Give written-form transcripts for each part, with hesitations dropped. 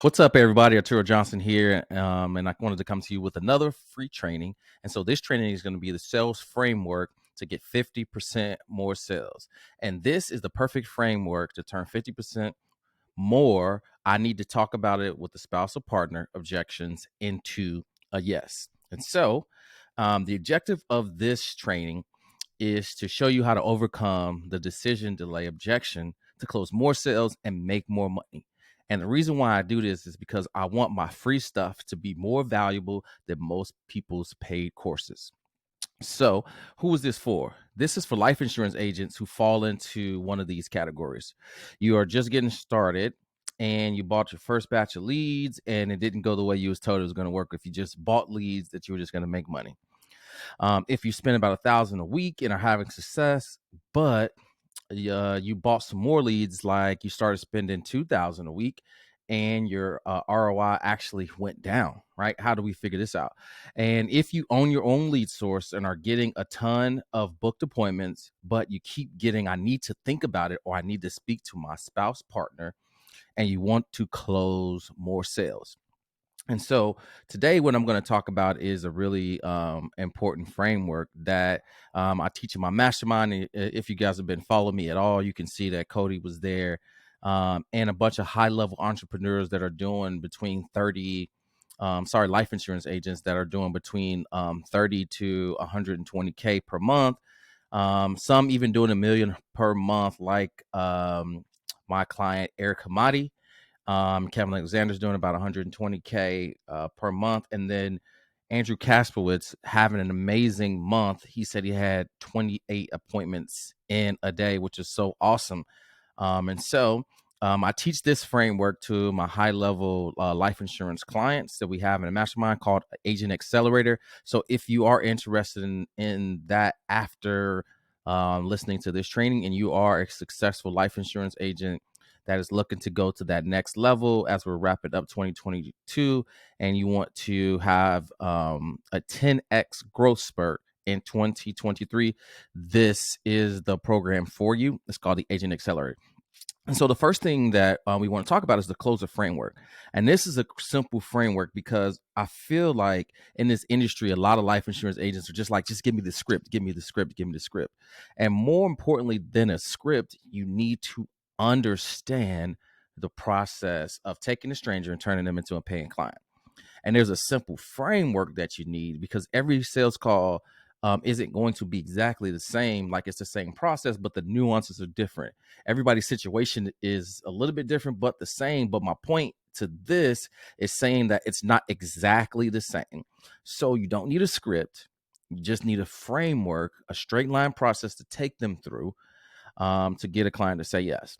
What's up, everybody? Arturo Johnson here, and I wanted to come to you with another free training. And so this training is going to be the sales framework to get 50% more sales. And this is the perfect framework to turn 50% more. I need to talk about it with the spousal partner objections into a yes. And so the objective of this training is to show you how to overcome the decision delay objection to close more sales and make more money. And the reason why I do this is because I want my free stuff to be more valuable than most people's paid courses. So, who is this for? This is for life insurance agents who fall into one of these categories. You are just getting started and you bought your first batch of leads and it didn't go the way you was told it was going to work. If you just bought leads that you were just going to make money. If you spend about $1,000 a week and are having success, but you bought some more leads, like you started spending $2,000 a week and your ROI actually went down, right? How do we figure this out? And if you own your own lead source and are getting a ton of booked appointments, but you keep getting, I need to think about it, or I need to speak to my spouse partner, and you want to close more sales. And so today, what I'm going to talk about is a really important framework that I teach in my mastermind. If you guys have been following me at all, you can see that Cody was there, and a bunch of high level entrepreneurs that are doing between 30, life insurance agents that are doing between 30 to 120K per month. Some even doing $1 million per month, like my client Eric Hamadi. Kevin Alexander's doing about 120K per month. And then Andrew Kasperwitz having an amazing month. He said he had 28 appointments in a day, which is so awesome. I teach this framework to my high level life insurance clients that we have in a mastermind called Agent Accelerator. So if you are interested in that after listening to this training and you are a successful life insurance agent that is looking to go to that next level as we're wrapping up 2022, and you want to have a 10x growth spurt in 2023, this is the program for you. It's called the Agent Accelerator. And so the first thing that we want to talk about is the closer framework. And this is a simple framework because I feel like in this industry, a lot of life insurance agents are just like, just give me the script, give me the script, give me the script. And more importantly than a script, you need to understand the process of taking a stranger and turning them into a paying client. And there's a simple framework that you need because every sales call isn't going to be exactly the same, like it's the same process, but the nuances are different. Everybody's situation is a little bit different, but the same. But my point to this is saying that it's not exactly the same. So you don't need a script. You just need a framework, a straight line process to take them through to get a client to say yes.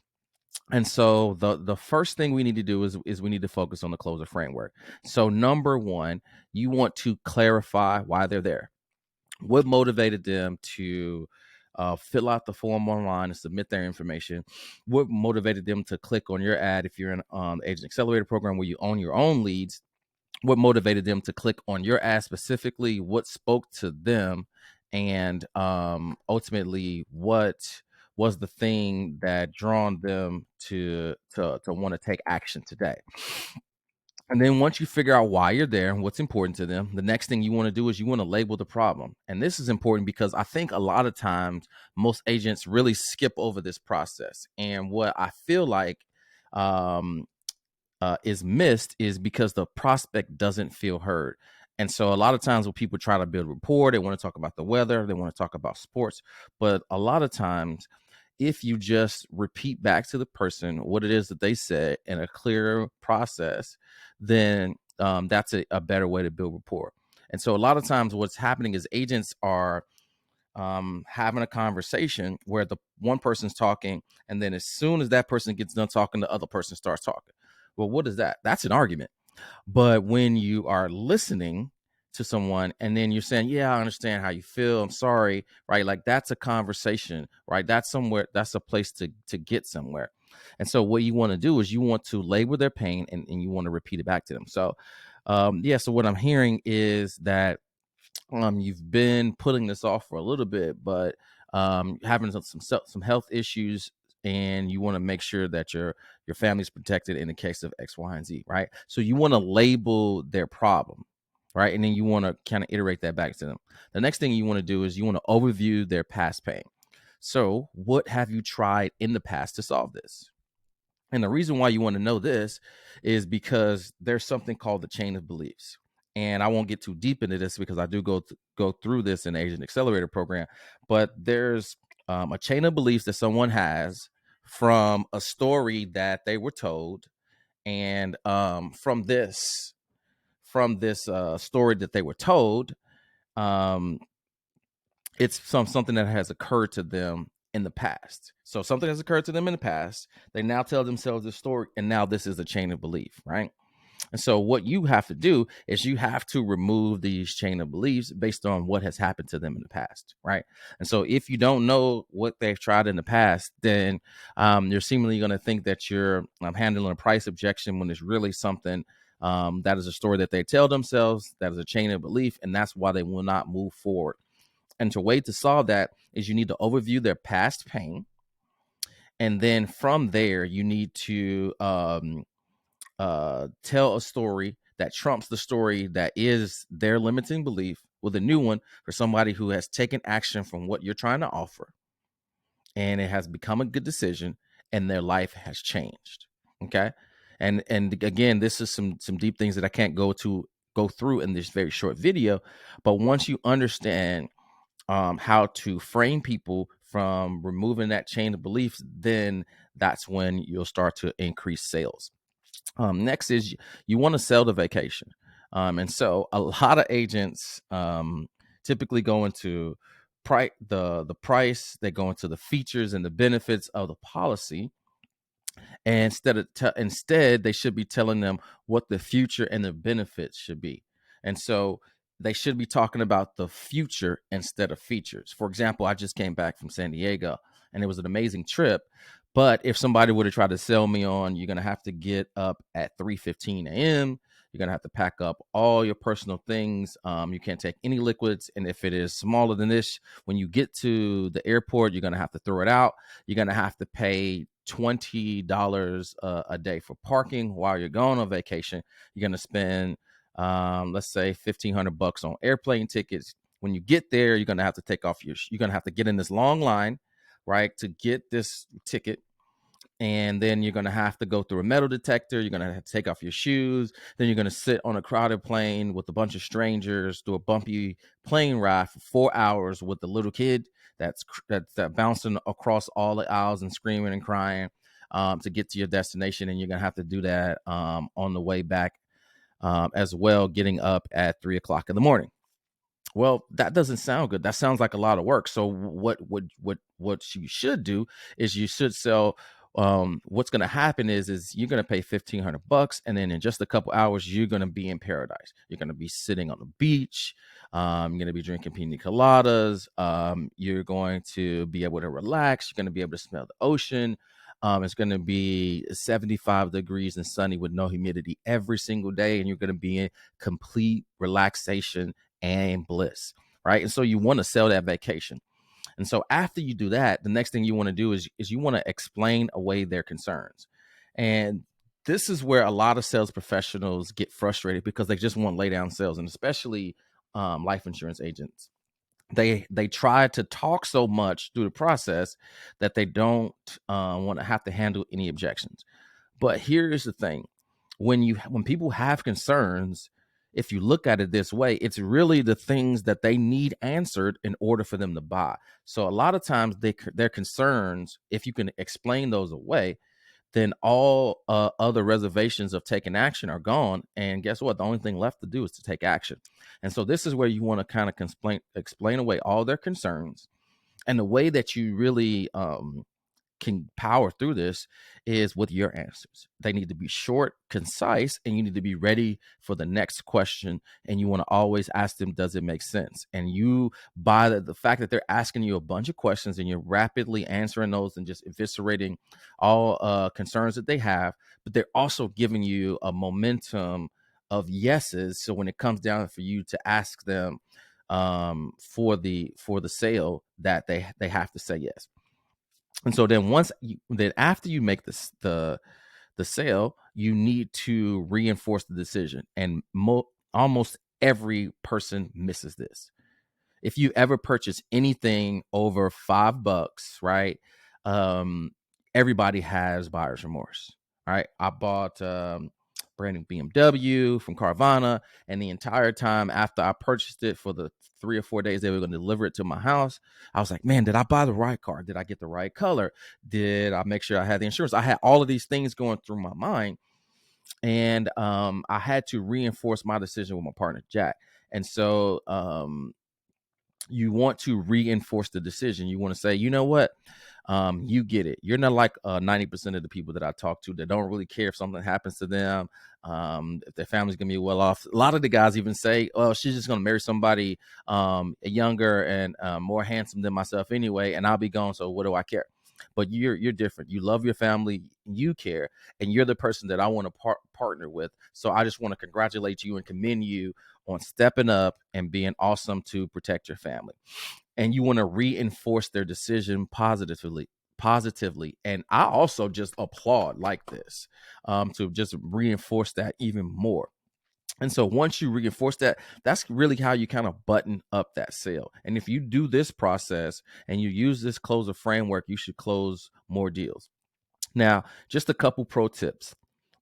And so the first thing we need to do is we need to focus on the closer framework. So number one, you want to clarify why they're there. What motivated them to fill out the form online and submit their information? What motivated them to click on your ad if you're in the Agent Accelerator program where you own your own leads? What motivated them to click on your ad specifically? What spoke to them? And ultimately, what was the thing that drawn them to want to take action today? And then once you figure out why you're there and what's important to them, the next thing you want to do is you want to label the problem. And this is important because I think a lot of times most agents really skip over this process. And what I feel like um, is missed is because the prospect doesn't feel heard. And so a lot of times when people try to build rapport, they want to talk about the weather, they want to talk about sports. But a lot of times, if you just repeat back to the person what it is that they said in a clear process, then that's a better way to build rapport. And so a lot of times what's happening is agents are having a conversation where the one person's talking, and then as soon as that person gets done talking, the other person starts talking. Well, what is that? That's an argument. But when you are listening to someone and then you're saying, yeah, I understand how you feel, I'm sorry, right? Like that's a conversation, right? That's somewhere, that's a place to get somewhere. And so what you want to do is you want to label their pain and you want to repeat it back to them. So so what I'm hearing is that you've been putting this off for a little bit, but having some health issues and you want to make sure that your family's protected in the case of X, Y, and Z, right? So you want to label their problem, right? And then you want to kind of iterate that back to them. The next thing you want to do is you want to overview their past pain. So what have you tried in the past to solve this? And the reason why you want to know this is because there's something called the chain of beliefs. And I won't get too deep into this because I do go through this in the Agent Accelerator program. But there's a chain of beliefs that someone has from a story that they were told, and from this story that they were told, um, it's something that has occurred to them in the past. So something has occurred to them in the past. They now tell themselves this story, and now this is a chain of belief, right? And so what you have to do is you have to remove these chain of beliefs based on what has happened to them in the past, right? And so if you don't know what they've tried in the past, then you're seemingly going to think that you're handling a price objection when it's really something that is a story that they tell themselves, that is a chain of belief, and that's why they will not move forward. And the way to solve that is you need to overview their past pain. And then from there, you need to tell a story that trumps the story that is their limiting belief with a new one for somebody who has taken action from what you're trying to offer. And it has become a good decision and their life has changed. Okay. And again, this is some deep things that I can't go through in this very short video. But once you understand how to frame people from removing that chain of beliefs, then that's when you'll start to increase sales. Next is you want to sell the vacation. And so a lot of agents typically go into the price, they go into the features and the benefits of the policy. And instead, they should be telling them what the future and the benefits should be. And so they should be talking about the future instead of features. For example, I just came back from San Diego and it was an amazing trip. But if somebody would have tried to sell me on, you're going to have to get up at 3:15 a.m. You're going to have to pack up all your personal things. You can't take any liquids. And if it is smaller than this, when you get to the airport, you're going to have to throw it out. You're going to have to pay $20 a day for parking while you're going on vacation. You're going to spend, let's say, $1,500 on airplane tickets. When you get there, you're going to have to you're going to have to get in this long line, right, to get this ticket. And then you're going to have to go through a metal detector. You're going to have to take off your shoes. Then you're going to sit on a crowded plane with a bunch of strangers, do a bumpy plane ride for 4 hours with the little kid that's bouncing across all the aisles and screaming and crying to get to your destination. And you're going to have to do that on the way back as well, getting up at 3 o'clock in the morning. Well, that doesn't sound good. That sounds like a lot of work. So what you should do is you should sell. What's going to happen is you're going to pay $1,500, and then in just a couple hours, you're going to be in paradise. You're going to be sitting on the beach. You're going to be drinking pina coladas. You're going to be able to relax. You're going to be able to smell the ocean. It's going to be 75 degrees and sunny with no humidity every single day, and you're going to be in complete relaxation and bliss, right? And so you want to sell that vacation. And so after you do that, the next thing you want to do is you want to explain away their concerns. And this is where a lot of sales professionals get frustrated because they just want lay down sales, and especially life insurance agents. They try to talk so much through the process that they don't want to have to handle any objections. But here's the thing. When people have concerns, if you look at it this way, it's really the things that they need answered in order for them to buy. So a lot of times their concerns, if you can explain those away, then all other reservations of taking action are gone. And guess what? The only thing left to do is to take action. And so this is where you want to kind of explain away all their concerns. And the way that you really can power through this is with your answers. They need to be short, concise, and you need to be ready for the next question. And you want to always ask them, does it make sense? And you, by the fact that they're asking you a bunch of questions and you're rapidly answering those and just eviscerating all concerns that they have, but they're also giving you a momentum of yeses. So when it comes down for you to ask them for the sale, that they have to say yes. And so then then after you make the sale, you need to reinforce the decision. And almost every person misses this. If you ever purchase anything over $5, right? Um, Everybody has buyer's remorse, right? I bought brand new BMW from Carvana, and the entire time after I purchased it, for the 3 or 4 days they were going to deliver it to my house, I was like, man, did I buy the right car? Did I get the right color? Did I make sure I had the insurance? I had all of these things going through my mind, and I had to reinforce my decision with my partner Jack. And so you want to reinforce the decision. You want to say, you know what? You get it. You're not like 90% of the people that I talk to that don't really care if something happens to them, if their family's gonna be well off. A lot of the guys even say, "Oh, she's just gonna marry somebody younger and more handsome than myself anyway, and I'll be gone. So what do I care?" But you're different. You love your family, you care, and you're the person that I want to partner with. So I just want to congratulate you and commend you on stepping up and being awesome to protect your family. And you want to reinforce their decision positively. And I also just applaud like this, to just reinforce that even more. And so once you reinforce that, that's really how you kind of button up that sale. And if you do this process and you use this closer framework, you should close more deals. Now, just a couple pro tips.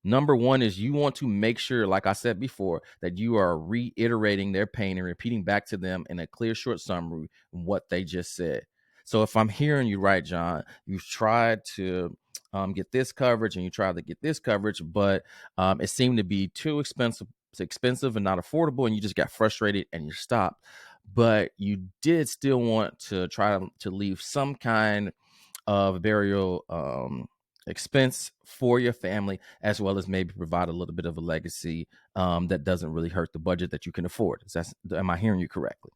Number one is you want to make sure, like I said before, that you are reiterating their pain and repeating back to them in a clear, short summary what they just said. So if I'm hearing you right, John, you've tried to get this coverage and you tried to get this coverage, but it seemed to be too expensive. It's expensive and not affordable, and you just got frustrated and you stopped. But you did still want to try to leave some kind of burial expense for your family, as well as maybe provide a little bit of a legacy that doesn't really hurt the budget that you can afford. Am I hearing you correctly?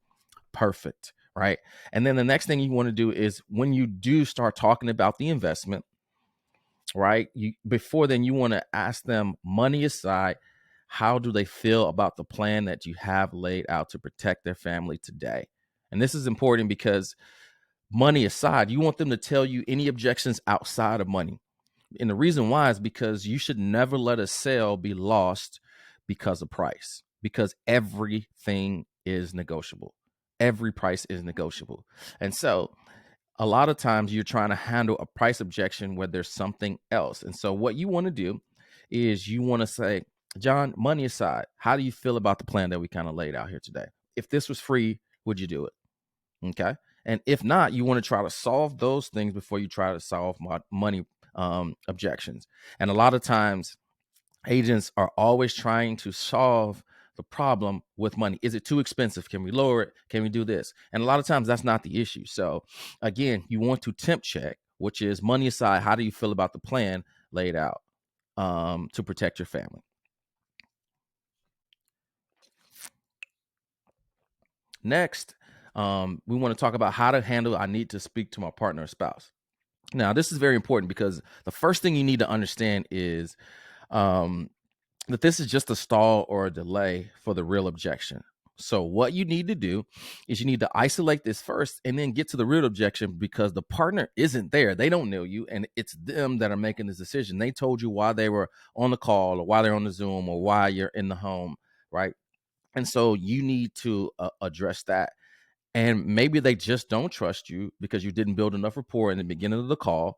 Perfect. Right. And then the next thing you want to do is when you do start talking about the investment, right? Before then, you want to ask them, money aside, how do they feel about the plan that you have laid out to protect their family today? And this is important because money aside, you want them to tell you any objections outside of money. And the reason why is because you should never let a sale be lost because of price, because everything is negotiable. Every price is negotiable. And so a lot of times you're trying to handle a price objection where there's something else. And so what you want to do is you want to say, John, money aside, how do you feel about the plan that we kind of laid out here today? If this was free, would you do it? Okay. And if not, you want to try to solve those things before you try to solve money objections. And a lot of times agents are always trying to solve the problem with money. Is it too expensive? Can we lower it? Can we do this? And a lot of times that's not the issue. So again, you want to temp check, which is money aside, how do you feel about the plan laid out to protect your family? Next, we want to talk about how to handle I need to speak to my partner or spouse. Now, this is very important because the first thing you need to understand is um, that this is just a stall or a delay for the real objection. So what you need to do is you need to isolate this first and then get to the real objection, because the partner isn't there. They don't know you, and it's them that are making this decision. They told you why they were on the call or why they're on the Zoom or why you're in the home, right? And so you need to address that. And maybe they just don't trust you because you didn't build enough rapport in the beginning of the call.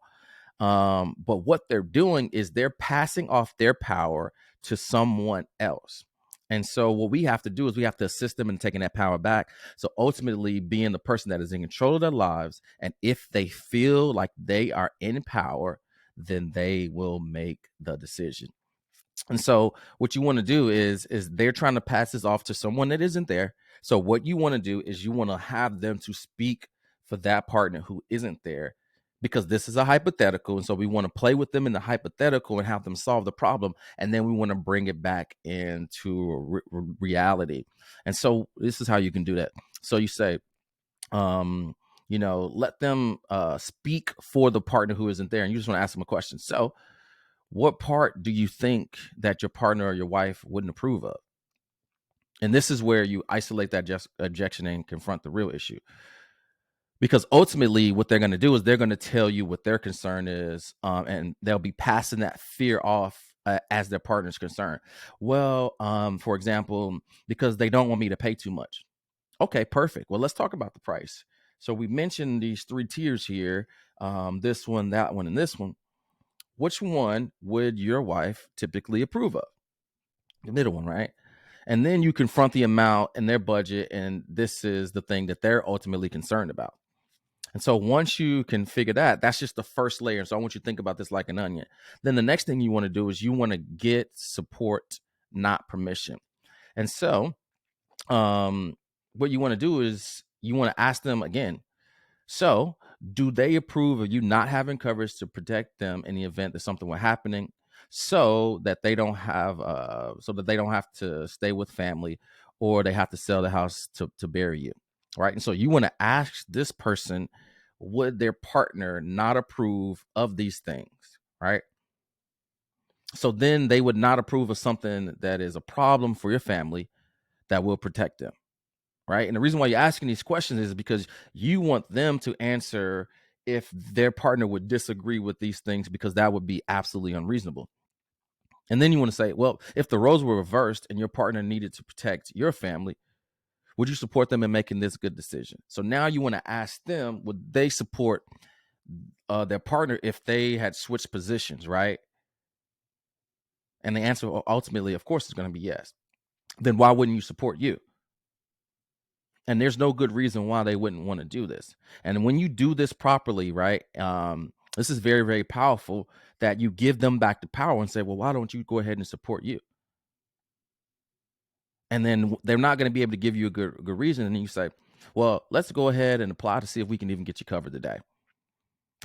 But what they're doing is they're passing off their power to someone else. And so what we have to do is we have to assist them in taking that power back. So ultimately being the person that is in control of their lives. And if they feel like they are in power, then they will make the decision. And so what you want to do is they're trying to pass this off to someone that isn't there. So what you want to do is you want to have them to speak for that partner who isn't there, because this is a hypothetical. And so we want to play with them in the hypothetical and have them solve the problem. And then we want to bring it back into reality. And so this is how you can do that. So you say, let them speak for the partner who isn't there. And you just want to ask them a question. So what part do you think that your partner or your wife wouldn't approve of? And this is where you isolate that objection and confront the real issue. Because ultimately what they're going to do is they're going to tell you what their concern is, and they'll be passing that fear off as their partner's concern. Well, for example, because they don't want me to pay too much. Okay, perfect. Well, let's talk about the price. So we mentioned these 3 tiers here, this one, that one, and this one. Which one would your wife typically approve of? The middle one, right? And then you confront the amount and their budget, and this is the thing that they're ultimately concerned about. And so once you can figure that, that's just the first layer. So I want you to think about this like an onion. Then the next thing you want to do is you want to get support, not permission. And so what you want to do is you want to ask them again. So do they approve of you not having coverage to protect them in the event that something were happening, so that they don't have to stay with family, or they have to sell the house to bury you, right? And so you want to ask this person, would their partner not approve of these things, right? So then they would not approve of something that is a problem for your family that will protect them, right? And the reason why you're asking these questions is because you want them to answer if their partner would disagree with these things, because that would be absolutely unreasonable. And then you want to say, well, if the roles were reversed and your partner needed to protect your family, would you support them in making this good decision? So now you want to ask them, would they support their partner if they had switched positions, right? And the answer ultimately, of course, is going to be yes. Then why wouldn't you support you? And there's no good reason why they wouldn't want to do this. And when you do this properly, right, this is very, very powerful, that you give them back the power and say, well, why don't you go ahead and support you? And then they're not going to be able to give you a good reason. And then you say, well, let's go ahead and apply to see if we can even get you covered today.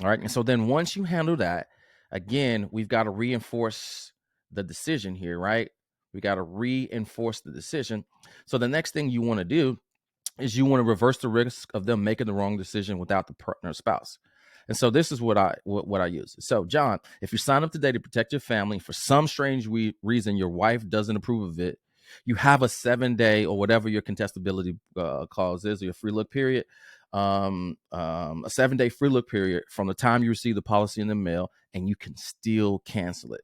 All right. And so then once you handle that, again, we've got to reinforce the decision here, right? We got to reinforce the decision. So the next thing you want to do is you want to reverse the risk of them making the wrong decision without the partner or spouse. And so this is what I use. So John, if you sign up today to protect your family, for some strange reason your wife doesn't approve of it, you have a 7-day or whatever your contestability clause is, or your free look period, a 7-day free look period from the time you receive the policy in the mail, and you can still cancel it.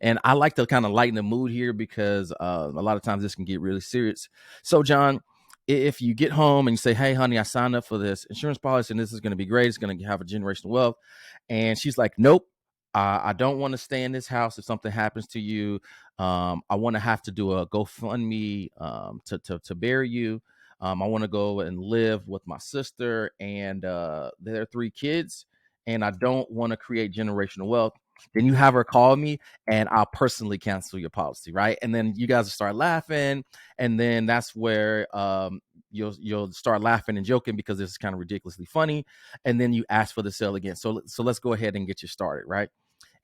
And I like to kind of lighten the mood here, because a lot of times this can get really serious. So John, if you get home and you say, hey, honey, I signed up for this insurance policy and this is going to be great, it's going to have a generational wealth. And she's like, nope, I don't want to stay in this house if something happens to you. I want to have to do a GoFundMe to bury you. I want to go and live with my sister and their 3 kids. And I don't want to create generational wealth. Then you have her call me and I'll personally cancel your policy, right? And then you guys will start laughing, and then that's where you'll start laughing and joking, because this is kind of ridiculously funny. And then you ask for the sale again. So let's go ahead and get you started, right?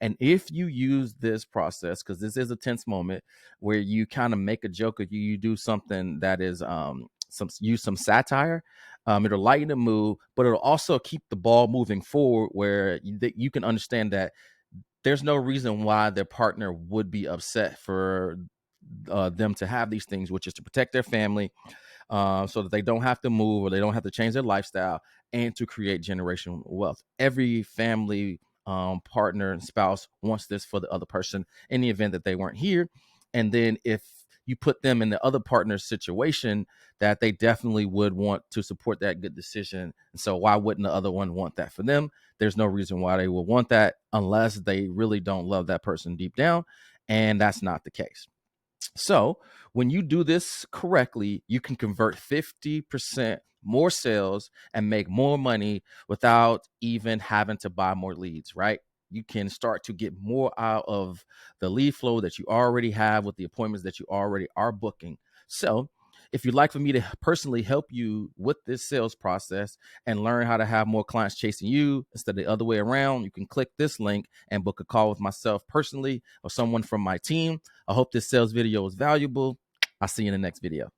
And if you use this process, because this is a tense moment where you kind of make a joke, or you do something that is some satire, it'll lighten the mood, but it'll also keep the ball moving forward, where you can understand that there's no reason why their partner would be upset for them to have these things, which is to protect their family, so that they don't have to move, or they don't have to change their lifestyle, and to create generational wealth. Every family partner and spouse wants this for the other person in the event that they weren't here. And then if you put them in the other partner's situation, that they definitely would want to support that good decision. And so why wouldn't the other one want that for them? There's no reason why they would want that, unless they really don't love that person deep down. And that's not the case. So when you do this correctly, you can convert 50% more sales and make more money without even having to buy more leads, right? You can start to get more out of the lead flow that you already have with the appointments that you already are booking. So if you'd like for me to personally help you with this sales process and learn how to have more clients chasing you instead of the other way around, you can click this link and book a call with myself personally, or someone from my team. I hope this sales video is valuable. I'll see you in the next video.